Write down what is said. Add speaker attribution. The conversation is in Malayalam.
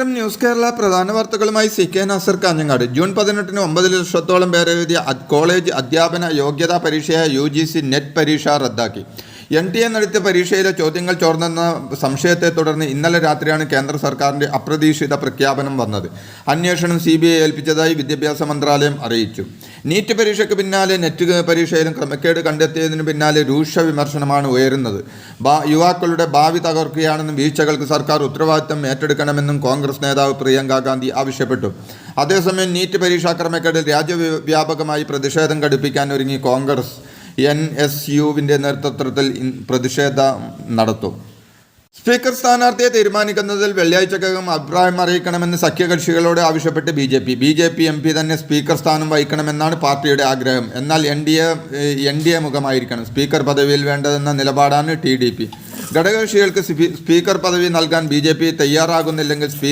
Speaker 1: നമസ്കാരം. ന്യൂസ് കേരള പ്രധാന വാർത്തകളുമായി CK നാസർ കാഞ്ഞങ്ങാട്. ജൂൺ 18-ന് 9 ലക്ഷത്തോളം പേർ എഴുതിയ കോളേജ് അധ്യാപന യോഗ്യതാ പരീക്ഷയായ UGC നെറ്റ് പരീക്ഷ റദ്ദാക്കി. NTA നടത്തിയ പരീക്ഷയിലെ ചോദ്യങ്ങൾ ചോർന്നെന്ന സംശയത്തെ തുടർന്ന് ഇന്നലെ രാത്രിയാണ് കേന്ദ്ര സർക്കാരിൻ്റെ അപ്രതീക്ഷിത പ്രഖ്യാപനം വന്നത്. അന്വേഷണം CBI ഏൽപ്പിച്ചതായി വിദ്യാഭ്യാസ മന്ത്രാലയം അറിയിച്ചു. നീറ്റ് പരീക്ഷയ്ക്ക് പിന്നാലെ നെറ്റ് പരീക്ഷയിലും ക്രമക്കേട് കണ്ടെത്തിയതിനു പിന്നാലെ രൂക്ഷ വിമർശനമാണ് ഉയരുന്നത്. യുവാക്കളുടെ ഭാവി തകർക്കുകയാണെന്നും വീഴ്ചകൾക്ക് സർക്കാർ ഉത്തരവാദിത്തം ഏറ്റെടുക്കണമെന്നും കോൺഗ്രസ് നേതാവ് പ്രിയങ്ക ഗാന്ധി ആവശ്യപ്പെട്ടു. അതേസമയം നീറ്റ് പരീക്ഷാ ക്രമക്കേടിൽ രാജ്യവ്യാപകമായി പ്രതിഷേധം ഘടിപ്പിക്കാൻ ഒരുങ്ങി കോൺഗ്രസ് NSUവിൻ്റെ നേതൃത്വത്തിൽ പ്രതിഷേധം നടത്തും. സ്പീക്കർ സ്ഥാനാർത്ഥിയെ തീരുമാനിക്കുന്നതിൽ വെള്ളിയാഴ്ചക്കകം അഭിപ്രായം അറിയിക്കണമെന്ന് സഖ്യകക്ഷികളോട് ആവശ്യപ്പെട്ട് BJP MP തന്നെ സ്പീക്കർ സ്ഥാനം വഹിക്കണമെന്നാണ് പാർട്ടിയുടെ ആഗ്രഹം. എന്നാൽ NDA മുഖമായിരിക്കണം സ്പീക്കർ പദവിയിൽ വേണ്ടതെന്ന നിലപാടാണ് TDP. ഘടകകക്ഷികൾക്ക് സ്പീക്കർ പദവി നൽകാൻ BJP തയ്യാറാകുന്നില്ലെങ്കിൽ